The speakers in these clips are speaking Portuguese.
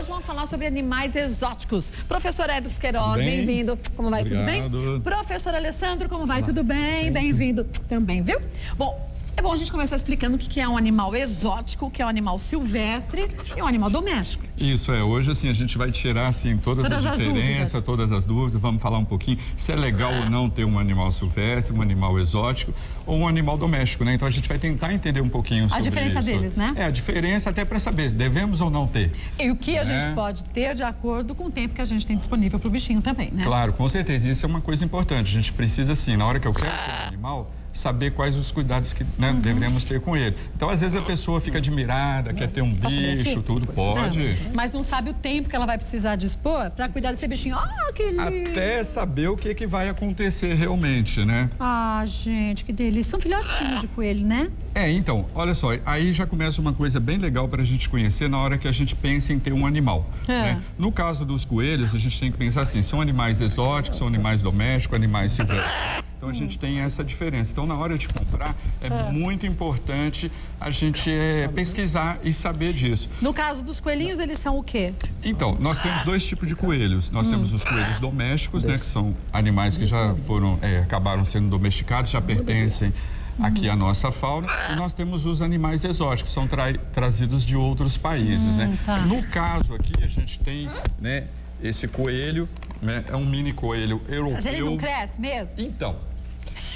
hoje vamos falar sobre animais exóticos. Professor Edson Queiroz, bem-vindo. Como vai? Obrigado. Tudo bem? Professor Alessandro, como vai? Tudo bem? Bem-vindo também, viu? Bom, é bom a gente começar explicando o que é um animal exótico, o que é um animal silvestre e um animal doméstico. Isso, hoje assim a gente vai tirar assim todas as diferenças, todas as dúvidas, vamos falar um pouquinho se é legal ou não ter um animal silvestre, um animal exótico ou um animal doméstico, né? Então a gente vai tentar entender um pouquinho sobre isso. A diferença deles, né? A diferença até para saber, devemos ou não ter. E o que a gente pode ter de acordo com o tempo que a gente tem disponível para o bichinho também, né? Claro, com certeza, isso é uma coisa importante. A gente precisa assim, na hora que eu quero ter um animal, saber quais os cuidados que devemos ter com ele. Então, às vezes, a pessoa fica admirada, quer ter um bicho, tudo pode. Mas não sabe o tempo que ela vai precisar dispor para cuidar desse bichinho. Ah, que lindo! Até saber o que vai acontecer realmente, né? Ah, gente, que delícia. São filhotinhos de coelho, né? Então, olha só, aí já começa uma coisa bem legal para a gente conhecer na hora que a gente pensa em ter um animal. Né? No caso dos coelhos, a gente tem que pensar assim, são animais exóticos, são animais domésticos, animais silvestres. Então, a gente tem essa diferença. Então, na hora de comprar, é muito importante a gente pesquisar e saber disso. No caso dos coelhinhos, eles são o quê? Então, nós temos dois tipos de coelhos. Nós temos os coelhos domésticos, né, que são animais que já foram, acabaram sendo domesticados, já pertencem aqui à nossa fauna. E nós temos os animais exóticos, que são trazidos de outros países, né? No caso aqui, a gente tem, né, esse coelho, né, é um mini coelho europeu. Mas ele não cresce mesmo?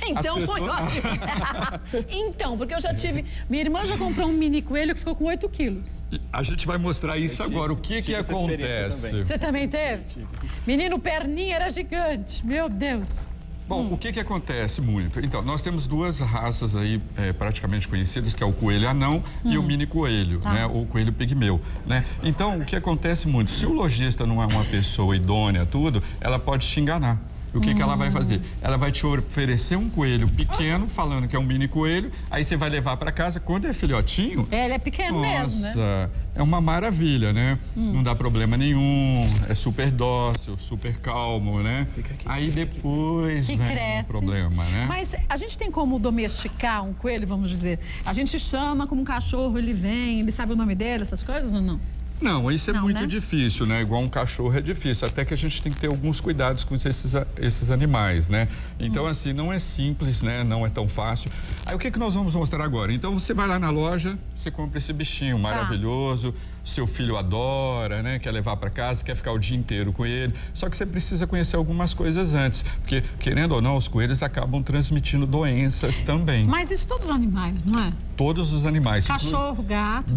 Então foi ótimo. Então, porque eu já tive... Minha irmã já comprou um mini coelho que ficou com 8 quilos. A gente vai mostrar isso agora. O que acontece? Você também teve? Menino, perninha era gigante. Meu Deus. Bom, o que acontece muito? Então, nós temos duas raças aí praticamente conhecidas, que é o coelho anão e o mini coelho, né? Ou coelho pigmeu, né? Então, o que acontece muito? Se o lojista não é uma pessoa idônea, ela pode te enganar. O que ela vai fazer? Ela vai te oferecer um coelho pequeno, falando que é um mini coelho, aí você vai levar para casa. Quando é filhotinho... Ele é pequeno mesmo, né? Nossa, é uma maravilha, né? Não dá problema nenhum, é super dócil, super calmo, né? Aí depois que vem cresce. o problema, né? Mas a gente tem como domesticar um coelho, vamos dizer? A gente chama como um cachorro, ele vem, ele sabe o nome dele, essas coisas ou não? Não, isso é muito difícil, né? Igual um cachorro é difícil, até que a gente tem que ter alguns cuidados com esses animais, né? Então, assim, não é simples, né? Não é tão fácil. Aí, o que nós vamos mostrar agora? Então, você vai lá na loja, você compra esse bichinho maravilhoso, seu filho adora, né? Quer levar para casa, quer ficar o dia inteiro com ele. Só que você precisa conhecer algumas coisas antes, porque, querendo ou não, os coelhos acabam transmitindo doenças também. Mas isso todos os animais, não é? Todos os animais. Cachorro, gato.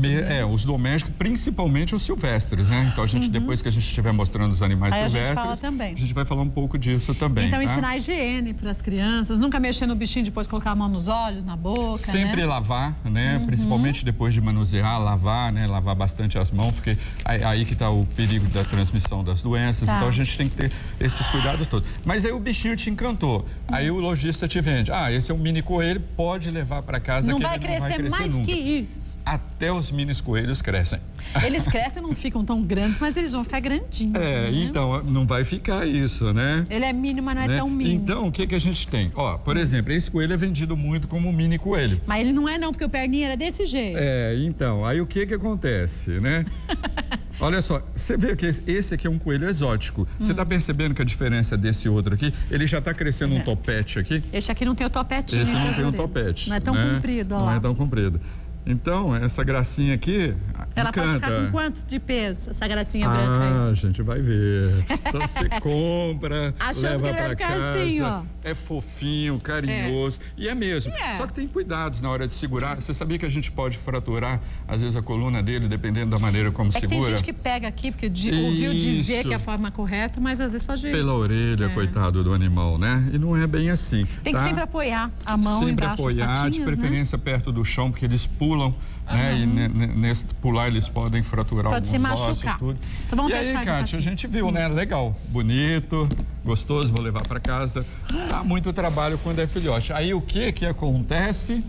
Os domésticos, principalmente os silvestres, né? Então, depois que a gente estiver mostrando os animais silvestres, a gente vai falar um pouco disso também. Então, ensinar a higiene para as crianças, nunca mexer no bichinho, depois colocar a mão nos olhos, na boca, sempre lavar, né? Principalmente depois de manusear, lavar, né? Lavar bastante as mãos, porque aí que está o perigo da transmissão das doenças. Então, a gente tem que ter esses cuidados todos. Mas aí o bichinho te encantou. Aí o lojista te vende. Esse é um mini coelho, pode levar para casa. Não vai crescer mais nunca. Que isso. Até os mini coelhos crescem. Eles crescem, não ficam tão grandes, mas eles vão ficar grandinhos. Né? Então, não vai ficar isso, né? Ele é mínimo, mas não é tão mínimo. Então, o que a gente tem? Por exemplo, esse coelho é vendido muito como um mini coelho. Mas ele não é não, porque o perninha era desse jeito. Então, aí o que acontece, né? Olha só, você vê que esse aqui é um coelho exótico. Você tá percebendo que a diferença desse outro aqui, ele já tá crescendo um topete aqui? Esse aqui não tem o topetinho. Esse não tem um topete. Não é tão comprido, ó lá. Não é tão comprido. Então, essa gracinha aqui ela encanta. Pode ficar com quanto de peso, essa gracinha branca aí? A gente vai ver. Então, você compra, leva pra casa. Assim, ó. É fofinho, carinhoso. E é mesmo. Só que tem cuidados na hora de segurar. Você sabia que a gente pode fraturar, às vezes, a coluna dele, dependendo da maneira como segura? Tem gente que pega aqui, porque ouviu dizer que é a forma correta, mas às vezes pode... Pela orelha, coitado do animal, né? E não é bem assim. Tem que sempre apoiar a mão embaixo das patinhas, sempre apoiar, de preferência perto do chão, porque eles pulam, né? E nesse pular eles podem fraturar alguns ossos, tudo. Então vamos fechar. E aí, Kátia, a gente viu, né? Legal, bonito, gostoso, vou levar para casa. Dá muito trabalho quando é filhote. Aí o que acontece?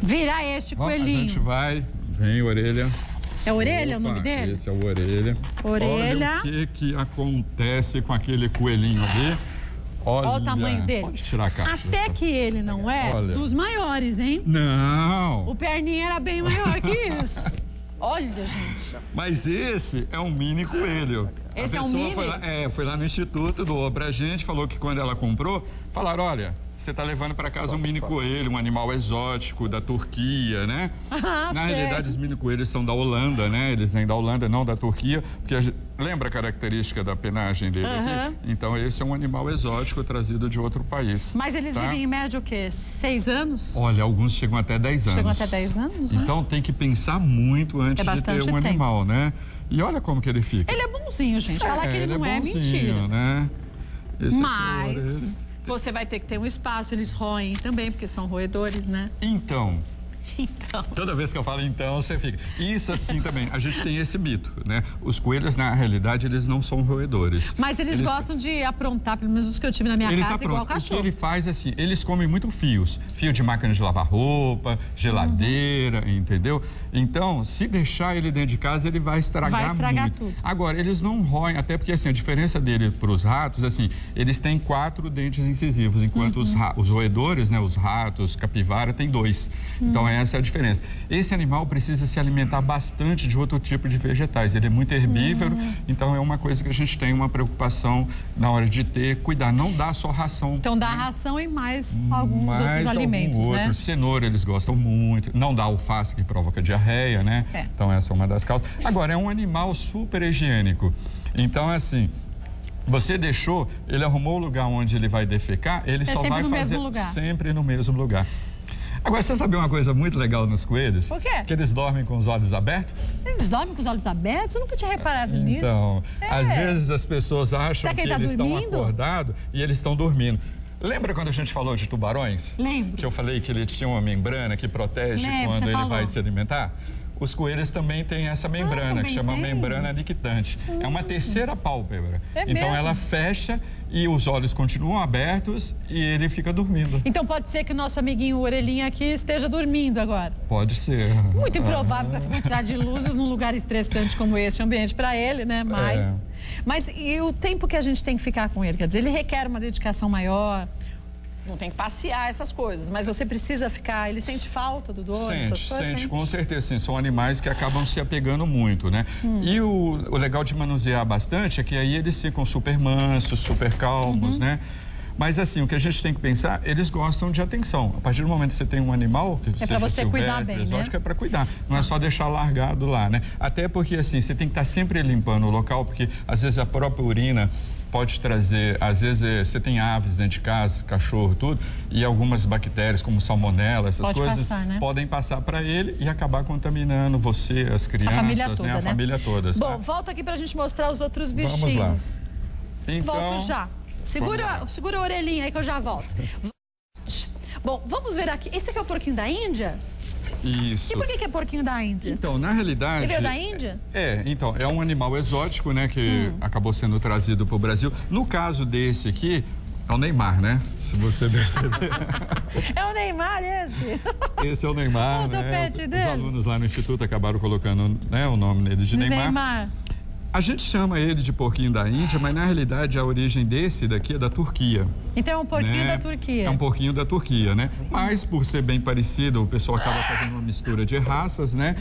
Virar este coelhinho. A gente vem orelha. É orelha o nome dele? Esse é o orelha. Orelha. Olha o que acontece com aquele coelhinho ali. Olha o tamanho dele. Pode tirar a caixa. Até que ele não é dos maiores, hein? Não. O perninha era bem maior que isso. Olha, gente. Mas esse é um mini coelho. Esse a é um mini? Foi lá no Instituto, doou pra gente, falou que quando ela comprou, falaram, olha, você tá levando para casa um mini coelho, um animal exótico da Turquia, né? Na realidade, os mini coelhos são da Holanda, né? Eles vêm da Holanda, não da Turquia, porque lembra a característica da penagem dele aqui? Então, esse é um animal exótico trazido de outro país. Mas eles vivem em média o quê? 6 anos? Olha, alguns chegam até 10 anos. Chegam até 10 anos, né? Então, tem que pensar muito antes de ter um animal, né? E olha como que ele fica. Ele é bonzinho, gente. Falar que ele não é mentira. Né? Mas você vai ter que ter um espaço, eles roem também, porque são roedores, né? Então, toda vez que eu falo então, você fica... Isso assim também, a gente tem esse mito, né? Os coelhos, na realidade, eles não são roedores. Mas eles gostam de aprontar, pelo menos os que eu tive na minha casa, igual cachorro. O que ele faz, assim, eles comem muito fios. Fio de máquina de lavar roupa, geladeira, entendeu? Então, se deixar ele dentro de casa, ele vai estragar muito. Tudo. Agora, eles não roem, até porque, assim, a diferença dele para os ratos, assim, eles têm 4 dentes incisivos, enquanto os roedores, né, os ratos, capivara, tem 2. Então, essa é a diferença. Esse animal precisa se alimentar bastante de outro tipo de vegetais. Ele é muito herbívoro, então é uma coisa que a gente tem uma preocupação na hora de cuidar. Não dá só ração. Então dá ração e mais alguns outros alimentos, né? Cenoura eles gostam muito. Não dá alface que provoca diarreia, né? Então essa é uma das causas. Agora, é um animal super higiênico. Então, assim... Você deixou, ele arrumou o lugar onde ele vai defecar, ele só vai fazer sempre no mesmo lugar. Agora, você sabe uma coisa muito legal nos coelhos? O quê? Que eles dormem com os olhos abertos. Eles dormem com os olhos abertos? Eu nunca tinha reparado nisso. Então, às vezes as pessoas acham que eles estão acordados e eles estão dormindo. Lembra quando a gente falou de tubarões? Lembro. Que eu falei que ele tinha uma membrana que protege quando ele vai se alimentar? Os coelhos também têm essa membrana, que chama membrana nictante. É uma terceira pálpebra. Então, ela fecha e os olhos continuam abertos e ele fica dormindo. Então, pode ser que o nosso amiguinho Orelhinha aqui esteja dormindo agora? Pode ser. Muito improvável com essa quantidade de luzes num lugar estressante como este ambiente para ele, né? Mas e o tempo que a gente tem que ficar com ele? Quer dizer, ele requer uma dedicação maior... Não tem que passear essas coisas, mas você precisa ficar... Ele sente falta do dono, essas coisas? Sente, com certeza, sim. São animais que acabam se apegando muito, né? E o legal de manusear bastante é que aí eles ficam super mansos, super calmos, né? Mas, assim, o que a gente tem que pensar, eles gostam de atenção. A partir do momento que você tem um animal, que seja você cuidar bem, exótico, é para cuidar. Não é só deixar largado lá, né? Até porque, assim, você tem que estar sempre limpando o local, porque, às vezes, a própria urina pode trazer... Às vezes, você tem aves dentro de casa, cachorro, tudo, e algumas bactérias, como salmonela, essas coisas, podem passar para ele e acabar contaminando você, as crianças, a família toda, né? A família toda. Bom, volta aqui para a gente mostrar os outros bichinhos. Vamos lá. Então, volto já. Segura a orelhinha aí que eu já volto. Bom, vamos ver aqui. Esse aqui é o porquinho da Índia? Isso. E por que é porquinho da Índia? Então, na realidade... Ele veio da Índia? Então, é um animal exótico, né, que acabou sendo trazido para o Brasil. No caso desse aqui, é o Neymar, né? Se você perceber. É o Neymar esse? Esse é o Neymar, né? Os alunos lá no Instituto acabaram colocando, né, o nome dele de Neymar. A gente chama ele de porquinho da Índia, mas na realidade a origem desse daqui é da Turquia. Então é um porquinho da Turquia. É um porquinho da Turquia, né? Mas por ser bem parecido, o pessoal acaba fazendo uma mistura de raças, né?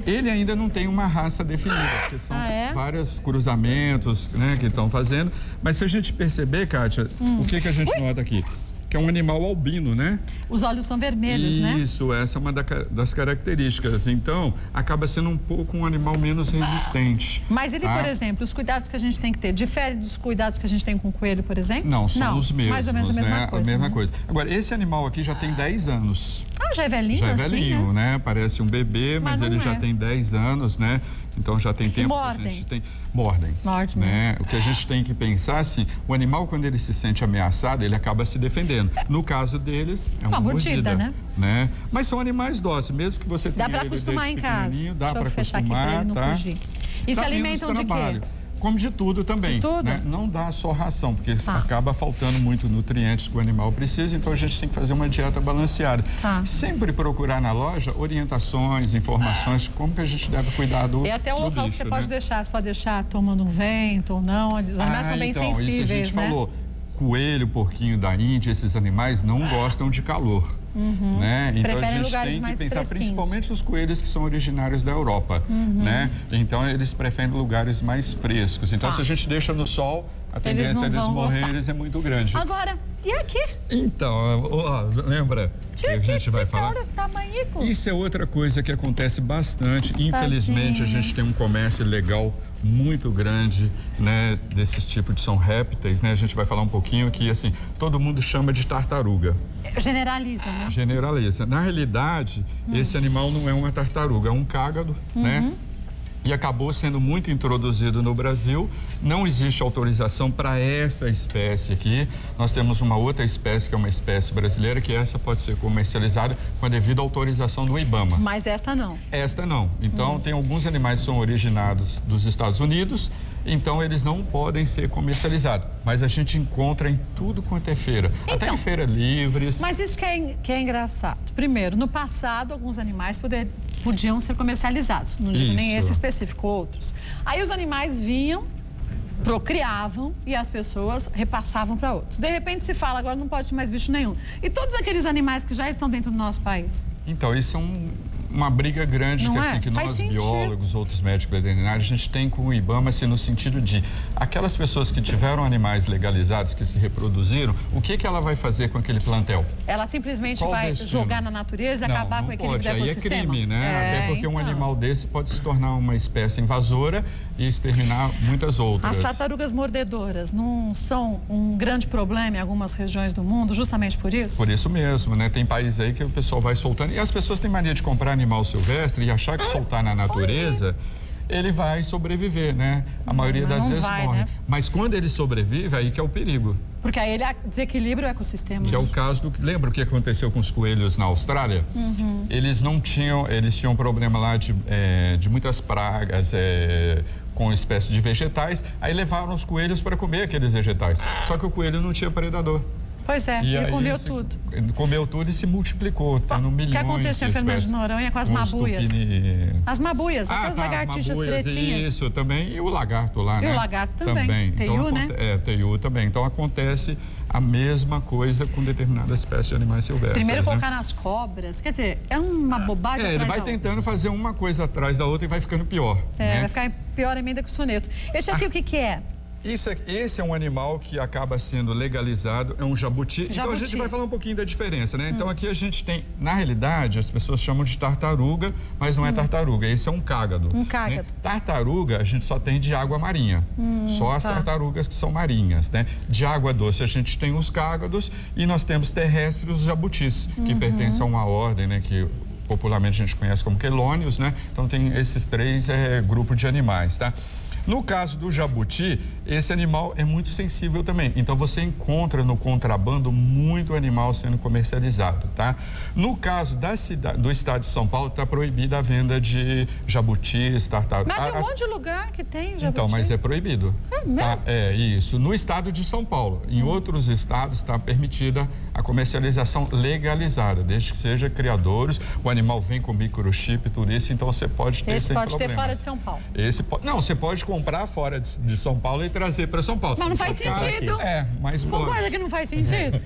Ele ainda não tem uma raça definida, porque são vários cruzamentos, né, que estão fazendo. Mas se a gente perceber, Kátia, o que a gente nota aqui? Que é um animal albino, né? Os olhos são vermelhos, né? Isso, essa é uma das características. Então, acaba sendo um pouco um animal menos resistente. Mas ele, por exemplo, os cuidados que a gente tem que ter, difere dos cuidados que a gente tem com o coelho, por exemplo? Não, são os mesmos. Mais ou menos a mesma coisa. A mesma coisa. Agora, esse animal aqui já tem 10 anos. Ah, já é velhinho? Já é velhinho, assim, né? Parece um bebê, mas ele já tem 10 anos, né? Então já tem tempo. Mordem. Mordem. Morde, né? O que a gente tem que pensar, assim, o animal, quando ele se sente ameaçado, ele acaba se defendendo. No caso deles, é uma mordida, né? Mas são animais dóceis, mesmo que você tenha. Dá para acostumar em casa. Dá para fechar aqui para ele não fugir. E se alimentam de quê? Come de tudo também. De tudo? Né? Não dá só ração, porque acaba faltando muito nutrientes que o animal precisa, então a gente tem que fazer uma dieta balanceada. Sempre procurar na loja orientações, informações de como que a gente deve cuidar do bicho. E até o local que você pode deixar, você pode deixar tomando um vento ou não, os animais são bem sensíveis, isso a gente falou. coelho, porquinho da Índia, esses animais não gostam de calor. Né? Então Preferem a gente lugares tem que mais pensar, fresquinhos. principalmente os coelhos que são originários da Europa, né? Então eles preferem lugares mais frescos. Então se a gente deixa no sol, a tendência deles morrerem é muito grande. Agora, e aqui? Então, ó, lembra que a gente vai falar? Olha o tamanhico. Isso é outra coisa que acontece bastante. Infelizmente, a gente tem um comércio ilegal muito grande, né, desses tipos de são répteis, né? A gente vai falar um pouquinho que, assim, todo mundo chama de tartaruga. Generaliza, né? Generaliza. Na realidade, esse animal não é uma tartaruga, é um cágado, né? E acabou sendo muito introduzido no Brasil. Não existe autorização para essa espécie aqui. Nós temos uma outra espécie, que é uma espécie brasileira, que essa pode ser comercializada com a devida autorização do IBAMA. Mas esta não. Esta não. Então, tem alguns animais que são originados dos Estados Unidos, então eles não podem ser comercializados. Mas a gente encontra em tudo quanto é feira. Então, até em feiras livres. Mas isso que é engraçado. Primeiro, no passado, alguns animais podiam ser comercializados. Não digo nem esse específico, outros. Aí os animais vinham, procriavam e as pessoas repassavam para outros. De repente se fala, agora não pode ter mais bicho nenhum. E todos aqueles animais que já estão dentro do nosso país? Então, isso é uma briga grande que nós, biólogos, outros médicos veterinários, a gente tem com o IBAMA, assim, no sentido de aquelas pessoas que tiveram animais legalizados, que se reproduziram, o que ela vai fazer com aquele plantel? Ela simplesmente vai jogar na natureza e acabar com o equilíbrio do ecossistema? Aí é crime, né? Até porque um animal desse pode se tornar uma espécie invasora e exterminar muitas outras. As tartarugas mordedoras não são um grande problema em algumas regiões do mundo, justamente por isso? Por isso mesmo, né? Tem países aí que o pessoal vai soltando. E as pessoas têm mania de comprar animal silvestre e achar que soltar na natureza, ele vai sobreviver, né? A maioria das vezes morre. Né? Mas quando ele sobrevive, aí que é o perigo. Porque aí ele desequilibra o ecossistema. Que é o caso do... Lembra o que aconteceu com os coelhos na Austrália? Eles tinham problema lá de muitas pragas, com espécies de vegetais. Aí levaram os coelhos para comer aqueles vegetais. Só que o coelho não tinha predador. Pois é, ele comeu tudo. Ele comeu tudo e se multiplicou, tendo milhões de espécies. O que aconteceu em Fernando de Noronha com as mabuias? As mabuias, aquelas lagartixas pretinhas. Isso, também. E o lagarto lá, né? E o lagarto também. Teiu, né? Teiu também. Então, acontece a mesma coisa com determinadas espécies de animais silvestres. Primeiro colocar nas cobras, quer dizer, é uma bobagem atrás ele vai tentando fazer uma coisa atrás da outra e vai ficando pior. Vai ficar pior emenda que o soneto. Esse aqui, o que é? Esse é um animal que acaba sendo legalizado, é um jabuti. Então a gente vai falar um pouquinho da diferença, né? Então aqui a gente tem, na realidade, as pessoas chamam de tartaruga, mas não é tartaruga, esse é um cágado. Um cágado. Né? Tartaruga a gente só tem de água marinha, só as tartarugas que são marinhas, né? De água doce a gente tem os cágados e nós temos terrestres os jabutis, que pertencem a uma ordem, né? Que popularmente a gente conhece como quelônios, né? Então tem esses três grupos de animais, tá? No caso do jabuti, esse animal é muito sensível também. Então, você encontra no contrabando muito animal sendo comercializado, tá? No caso do estado de São Paulo, está proibida a venda de jabutis, tartarugas. Mas tem um monte de lugar que tem jabuti. Então, mas é proibido. É mesmo? Tá? É isso. No estado de São Paulo. Em outros estados está permitida a comercialização legalizada, desde que seja criadores. O animal vem com microchip e tudo isso, então você pode ter sem problemas. Esse pode ter fora de São Paulo. Não, você pode comprar fora de São Paulo e trazer para São Paulo. Mas não faz sentido. Mas pode. Concorda que não faz sentido?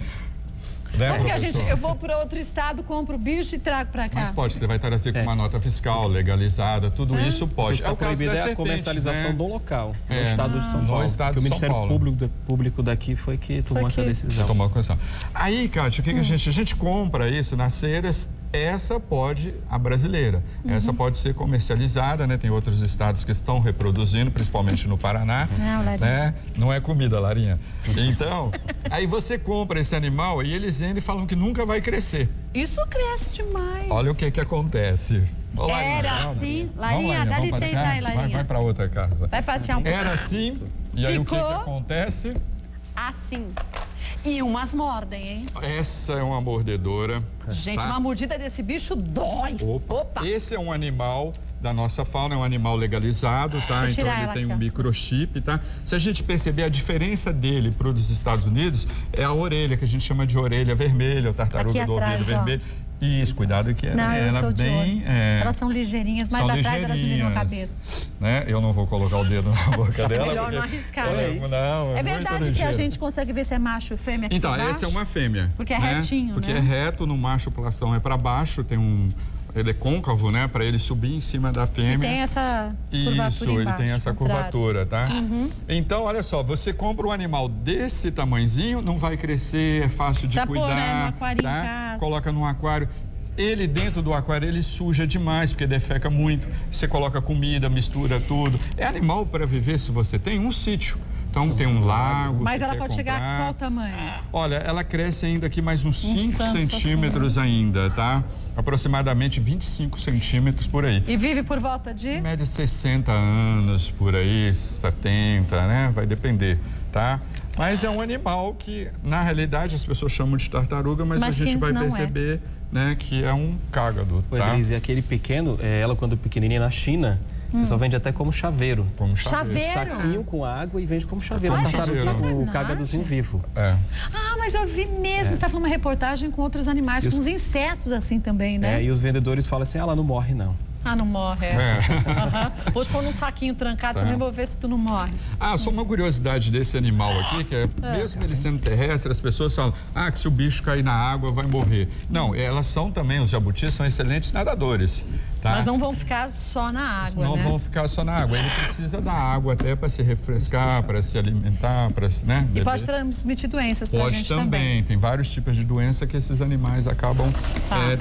Né, porque eu vou para outro estado, compro o bicho e trago para cá. Mas pode, você vai trazer com uma nota fiscal legalizada, tudo isso pode. O proibido é a comercialização, né? Do local, no estado de São Paulo. No estado que de o Ministério Público daqui foi que tomou essa decisão. Aí, Kátia, o que a gente compra isso nas feiras? Essa a brasileira, essa pode ser comercializada, né? Tem outros estados que estão reproduzindo, principalmente no Paraná. Não, né? Não é comida, Larinha. Então, aí você compra esse animal e eles vendem e falam que nunca vai crescer. Isso cresce demais. Olha o que acontece. Ô, Larinha, era assim. Larinha, dá licença aí, Larinha. Vai para outra casa. Vai passear um pouco. Era assim, e aí o que acontece? Assim. E umas mordem, hein? Essa é uma mordedora. Gente, uma mordida desse bicho dói. Opa. Esse é um animal da nossa fauna, é um animal legalizado, tá? Então ele tem um microchip, tá? Se a gente perceber a diferença dele para os Estados Unidos, é a orelha, que a gente chama de orelha vermelha, ou tartaruga do ouvido vermelho. Isso, cuidado que elas são ligeirinhas, mas atrás elas viram a cabeça. né? Eu não vou colocar o dedo na boca dela. Melhor não arriscar, né? Não, é verdade que a gente consegue ver se é macho ou fêmea aqui Então, essa é uma fêmea. Porque é retinho, Porque né? é reto, no macho o plastão é para baixo, tem um... Ele é côncavo, né? Para ele subir em cima da fêmea. E tem essa curvatura Isso, embaixo, ele tem essa curvatura, tá? Uhum. Então, olha só, você compra um animal desse tamanhozinho, não vai crescer, é fácil de cuidar. Pôr, né? No aquário tá? em casa. Coloca num aquário. Ele dentro do aquário, ele suja demais, porque defeca muito. Você coloca comida, mistura tudo. É animal para viver se você tem um sítio. Então tem um lago. Mas ela pode chegar a qual tamanho? Olha, ela cresce ainda aqui mais uns 5 assim, centímetros né? ainda, tá? Aproximadamente 25 centímetros por aí. E vive por volta de? Em média 60 anos, por aí, 70, né? Vai depender, tá? Mas é um animal que, na realidade, as pessoas chamam de tartaruga, mas a gente vai perceber, né, que é um cágado, tá? Pois, e aquele pequeno, ela quando pequenininha na China, o pessoal vende até como chaveiro. Como chaveiro? Saquinho com água e vende como chaveiro. O cágadozinho vivo. É. Ah, mas eu vi mesmo. Você está falando uma reportagem com outros animais, com uns insetos assim também, né? E os vendedores falam assim, ela não morre não. Ah, não morre, Vou te pôr num saquinho trancado também, vou ver se tu não morre. Ah, só uma curiosidade desse animal aqui, que é, mesmo ele sendo terrestre, as pessoas falam, que se o bicho cair na água vai morrer. Não, elas são também, os jabutis são excelentes nadadores. Tá? Mas não vão ficar só na água, Não vão ficar só na água. Ele precisa da água até para se refrescar, para se alimentar, para né? E pode transmitir doenças para a gente também. Tem vários tipos de doença que esses animais acabam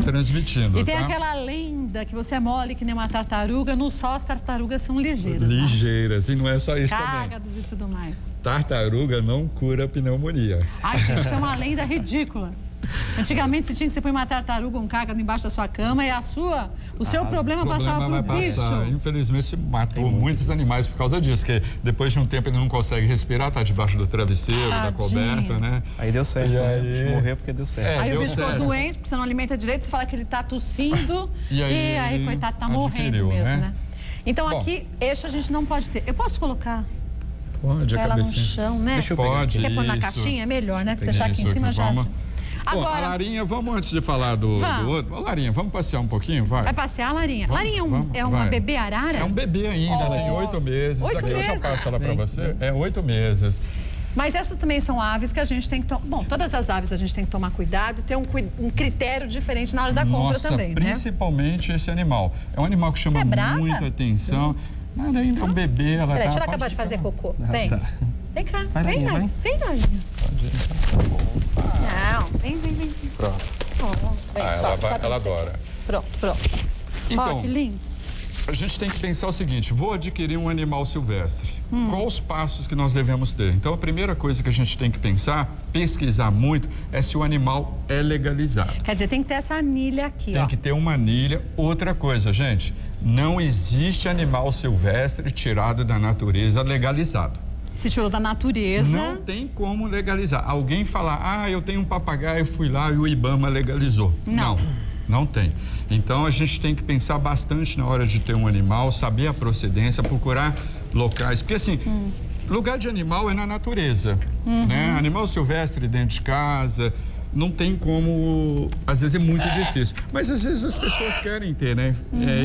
transmitindo. E tem aquela lenda que você é mole que nem uma tartaruga, no sol as tartarugas são ligeiras. Ligeiras, e não é só isso também. Cágados e tudo mais. Tartaruga não cura pneumonia. Ai, gente, isso é uma lenda ridícula. Antigamente você tinha que você põe uma tartaruga, um cágado embaixo da sua cama e o seu problema passava pro bicho. Infelizmente se matou muitos animais por causa disso, que depois de um tempo ele não consegue respirar, tá debaixo do travesseiro, da coberta, né? Aí deu certo, né? Morreu porque deu certo. Aí o bicho ficou doente, porque você não alimenta direito, você fala que ele tá tossindo e aí coitado, tá morrendo mesmo, né? Então aqui, a gente não pode ter. Eu posso colocar? Pode, ela no chão, né? Deixa eu pegar. Pode, quer pôr na caixinha? É melhor, né? Deixar aqui em cima já. Agora, a Larinha, vamos antes de falar do outro. Larinha, vamos passear um pouquinho, vai? Vai passear, Larinha? Larinha é uma bebê arara? É um bebê ainda, ela tem 8 meses. 8 meses? Eu já passo ela para você. É 8 meses. Mas essas também são aves que a gente tem que tomar... Bom, todas as aves a gente tem que tomar cuidado e ter um critério diferente na hora da compra também, principalmente esse animal. É um animal que chama muita atenção. Nada, ainda é um bebê, ela Peraí, deixa ela acabar de fazer cocô. Vem. Vem cá, vem, Larinha. Vem, Larinha. Não, vem. Pronto. Ela adora. Pronto. Então, ó, que lindo. A gente tem que pensar o seguinte, vou adquirir um animal silvestre. Quais os passos que nós devemos ter? Então, a primeira coisa que a gente tem que pensar, pesquisar muito, é se o animal é legalizado. Quer dizer, tem que ter essa anilha aqui, Tem que ter uma anilha. Outra coisa, gente, não existe animal silvestre tirado da natureza legalizado. Se tirou da natureza... Não tem como legalizar. Alguém falar, eu tenho um papagaio, fui lá e o IBAMA legalizou. Não tem. Então, a gente tem que pensar bastante na hora de ter um animal, saber a procedência, procurar locais. Porque, assim, lugar de animal é na natureza, né? Animal silvestre dentro de casa... Não tem como, às vezes é muito difícil, mas às vezes as pessoas querem ter, né?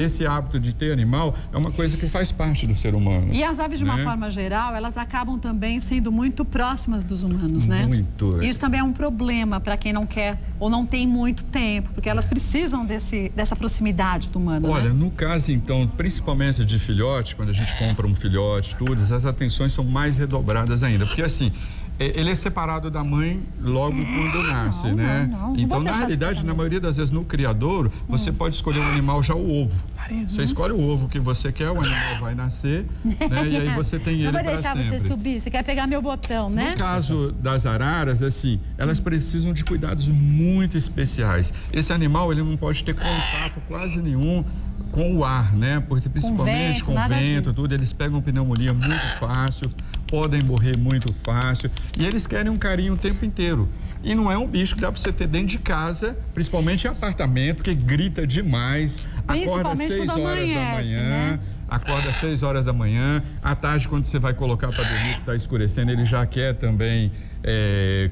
Esse hábito de ter animal é uma coisa que faz parte do ser humano. E as aves, de uma forma geral, elas acabam também sendo muito próximas dos humanos, né? Muito. Isso também é um problema para quem não quer ou não tem muito tempo, porque elas precisam dessa proximidade do humano, Olha, né? no caso, então, principalmente de filhote, quando a gente compra um filhote, tudo, as atenções são mais redobradas ainda, porque assim... Ele é separado da mãe logo quando nasce, né? Então, na realidade, na maioria das vezes, no criadouro, você pode escolher um animal já o ovo. Você escolhe o ovo que você quer, o animal vai nascer, né? E aí você tem ele para sempre. Não vai deixar você subir, você quer pegar meu botão, né? No caso das araras, assim, elas precisam de cuidados muito especiais. Esse animal, ele não pode ter contato quase nenhum com o ar, né? Porque principalmente com vento, tudo, eles pegam pneumonia muito fácil, podem morrer muito fácil e eles querem um carinho o tempo inteiro. E não é um bicho que dá para você ter dentro de casa, principalmente em apartamento, que grita demais, acorda às 6 horas da manhã, né? Acorda às 6 horas da manhã, à tarde quando você vai colocar para dormir, que está escurecendo, ele já quer também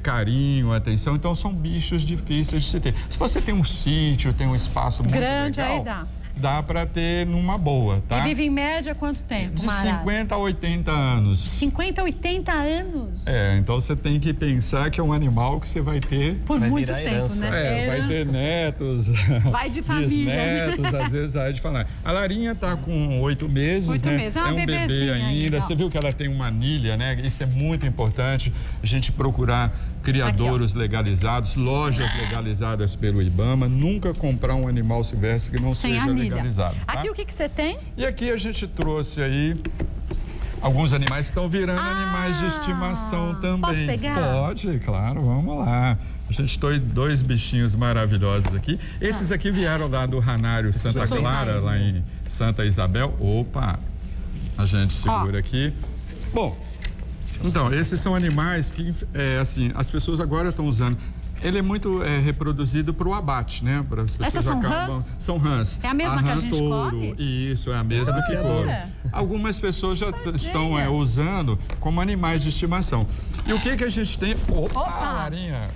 carinho, atenção, então são bichos difíceis de se ter. Se você tem um sítio, tem um espaço muito grande, legal, aí dá. dá para ter numa boa, tá? E vive em média quanto tempo? De 50 a 80 anos. 50 a 80 anos? Então você tem que pensar que é um animal que você vai ter... Por muito tempo, herança. né? Vai ter netos, vai de família, bisnetos, às vezes vai de falar. A Larinha tá com 8 meses, 8 né? meses. É um bebê ainda. Você viu que ela tem uma anilha, né? Isso é muito importante, a gente procurar criadouros legalizados, lojas legalizadas pelo IBAMA, nunca comprar um animal silvestre que não seja legalizado. Tá? Aqui o que você tem? E aqui a gente trouxe aí alguns animais que estão virando animais de estimação também. Posso pegar? Pode, claro, vamos lá. A gente tem 2 bichinhos maravilhosos aqui. Esses aqui vieram lá do Ranário Santa Clara, lá em Santa Isabel. Opa, a gente segura aqui. Bom, então, esses são animais que, assim, as pessoas agora estão usando. Ele é muito reproduzido para o abate, né? Para as pessoas. Essas são rãs? São rãs. É a mesma que a gente come? Isso, é a mesma do que couro. Algumas pessoas já estão usando como animais de estimação. E o que a gente tem? Opa! Larinha!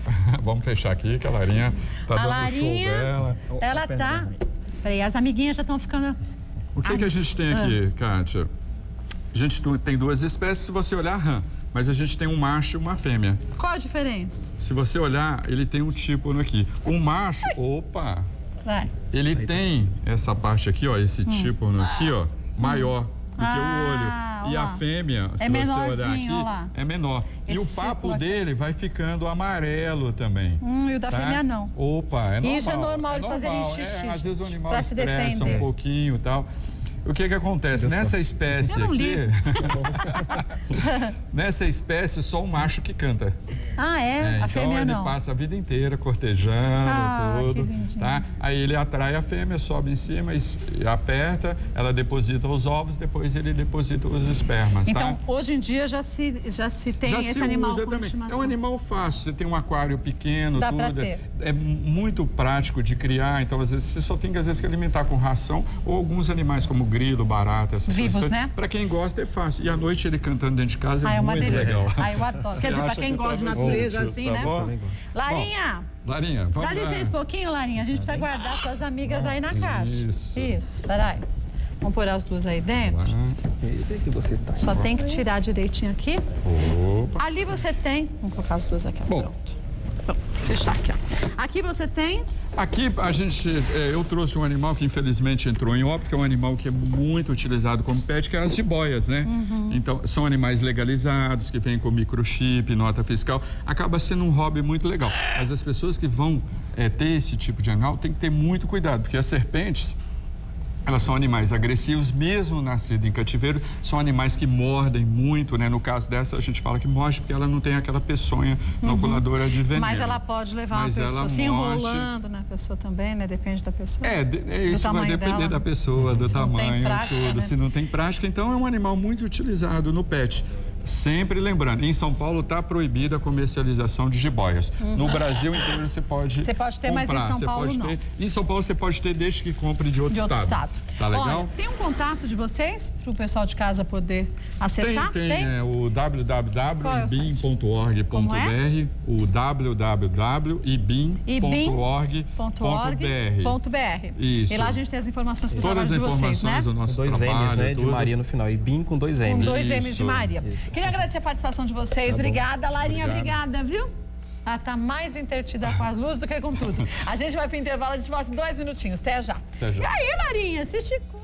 Vamos fechar aqui, que a Larinha tá dando o show dela. Ela tá... Peraí, as amiguinhas já estão ficando... O que a gente tem aqui, Kátia? A gente tem 2 espécies, se você olhar, rã. Mas a gente tem um macho e uma fêmea. Qual a diferença? Se você olhar, ele tem um tipo aqui. O macho, opa! Ele tem essa parte aqui, ó, esse tipo aqui, ó, maior do que o olho. E a fêmea, se você olhar aqui, é menor. E o papo dele vai ficando amarelo também. E o da fêmea não. Opa, é normal. Isso é normal eles fazerem xixi. Às vezes o animal pra se estressa um pouquinho e tal. O que acontece? Nessa espécie aqui, nessa espécie, só o macho que canta. A fêmea então não. ele passa a vida inteira cortejando, tudo, tá? Aí ele atrai a fêmea, sobe em cima, aperta, ela deposita os ovos, depois ele deposita os espermas, então, tá? hoje em dia já se tem esse animal como estimação. É um animal fácil, você tem um aquário pequeno, dá pra tudo. ter. É muito prático de criar, então às vezes você só tem que alimentar com ração ou alguns animais como grilo, barata, essas vivos, coisas. Né? Pra quem gosta é fácil. E à noite ele cantando dentro de casa é muito legal. Eu adoro. Quer dizer, pra quem gosta de natureza assim, né? Larinha, vamos dá licença um pouquinho, Larinha. A gente precisa guardar suas amigas aí na caixa. Isso, peraí. Vamos pôr as 2 aí dentro. Só tem que tirar direitinho aqui. Ali você tem... Vamos colocar as 2 aqui, ó. Pronto. Fechar aqui, ó. Aqui você tem... Aqui eu trouxe um animal que infelizmente entrou em óbito, que é um animal que é muito utilizado como pet, que é as jiboias, né? Então, são animais legalizados, que vêm com microchip, nota fiscal. Acaba sendo um hobby muito legal. Mas as pessoas que vão ter esse tipo de animal têm que ter muito cuidado, porque as serpentes... Elas são animais agressivos, mesmo nascidos em cativeiro, são animais que mordem muito, né? No caso dessa, a gente fala que morde porque ela não tem aquela peçonha inoculadora de veneno. Mas ela pode levar uma pessoa se enrolando na pessoa também, né? Depende da pessoa. Isso vai depender da pessoa, do tamanho, tudo. Né? Se não tem prática, então é um animal muito utilizado no pet. Sempre lembrando, em São Paulo está proibida a comercialização de jiboias. No Brasil inteiro você pode ter, mas em São Paulo não. Em São Paulo você pode ter desde que compre de outro estado. Tá legal? Olha, tem um contato de vocês para o pessoal de casa poder acessar? Tem. O www.ibim.org.br, o www.ibim.org.br. Isso. E lá a gente tem as informações para o trabalho de vocês, né? Do nosso 2 M's, né? De Maria no final. IBIM com 2 M's. Com 2 M's de Maria. Isso. Queria agradecer a participação de vocês. Obrigada, Larinha. Obrigada, viu? Ela tá mais entretida com as luzes do que com tudo. A gente vai pro intervalo, a gente volta em 2 minutinhos. Até já. E aí, Larinha? Se esticou.